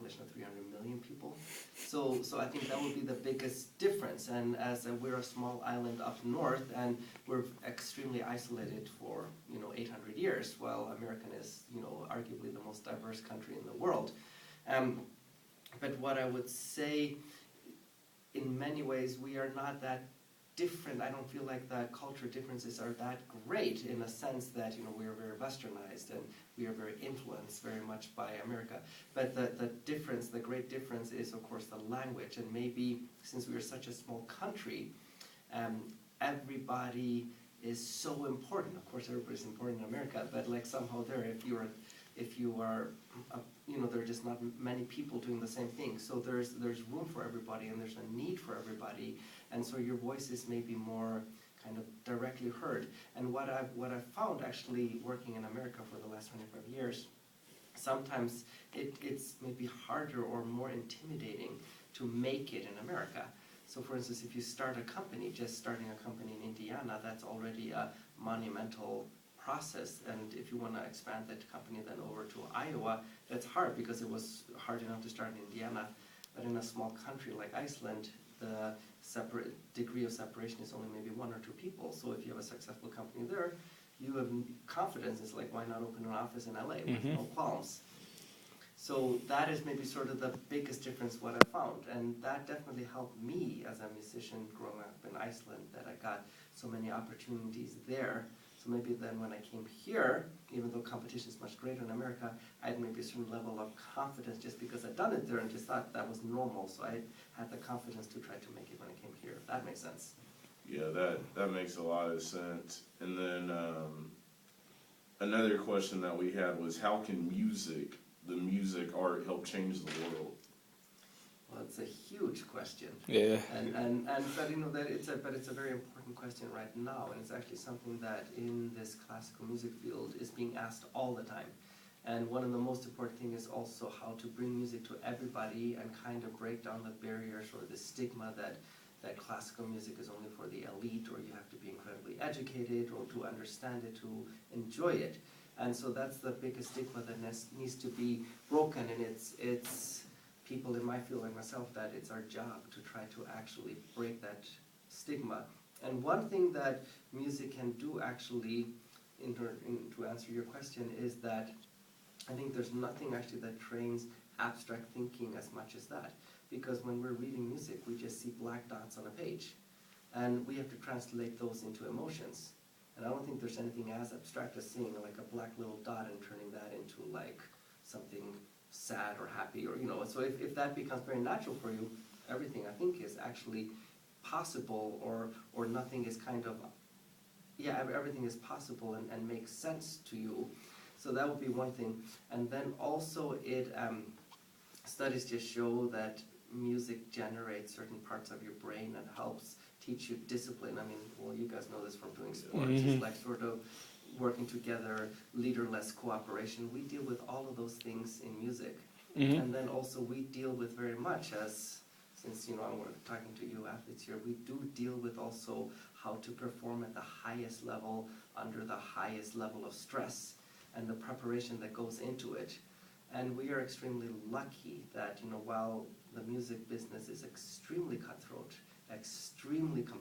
population of 300 million people. So I think that would be the biggest difference. And as we're a small island up north, and we're extremely isolated for 800 years, while America is arguably the most diverse country in the world. But what I would say, in many ways, we are not that different. I don't feel like the culture differences are that great, in a sense that we are very westernized and we are very influenced very much by America. But the great difference is, of course, the language. And maybe since we are such a small country, everybody is so important. Of course, everybody's important in America, but like somehow there, if you are there are just not many people doing the same thing. So there's room for everybody, and there's a need for everybody, and so your voice is maybe more kind of directly heard. And what I've found actually working in America for the last 25 years, sometimes it's maybe harder or more intimidating to make it in America. So for instance, if you start a company, just starting a company in Indiana, that's already a monumental process. And if you want to expand that company then over to Iowa, that's hard, because it was hard enough to start in Indiana. But in a small country like Iceland, the degree of separation is only maybe 1 or 2 people. So if you have a successful company there, you have confidence. It's like, why not open an office in LA with no qualms? So that is maybe sort of the biggest difference what I found. And that definitely helped me as a musician growing up in Iceland, that I got so many opportunities there. So maybe then when I came here, even though competition is much greater in America, I had maybe a certain level of confidence just because I'd done it there and just thought that was normal. So I had the confidence to try to make it when I came here, if that makes sense. Yeah, that makes a lot of sense. And then another question that we had was, how can the music art, help change the world? Well, it's a huge question. Yeah. But it's a very important question right now, and it's actually something that in this classical music field is being asked all the time. And one of the most important things is also how to bring music to everybody and kind of break down the barriers or the stigma that classical music is only for the elite, or you have to be incredibly educated or to understand it, to enjoy it. And so that's the biggest stigma that needs to be broken, and it's people in my field like myself that it's our job to try to actually break that stigma. And one thing that music can do actually, to answer your question, is that I think there's nothing actually that trains abstract thinking as much as that. Because when we're reading music, we just see black dots on a page. And we have to translate those into emotions. And I don't think there's anything as abstract as seeing like a black little dot and turning that into like something sad or happy, or so if that becomes very natural for you, everything I think is actually possible, or nothing is kind of, everything is possible and makes sense to you. So that would be one thing. And then also studies just show that music generates certain parts of your brain and helps teach you discipline. I mean, well, you guys know this from doing sports. It's like sort of working together, leaderless cooperation. We deal with all of those things in music. And then also we deal with very much since I'm talking to you athletes here, we do deal with also how to perform at the highest level under the highest level of stress and the preparation that goes into it. And we are extremely lucky that, while the music business is extremely cutthroat, extremely competitive,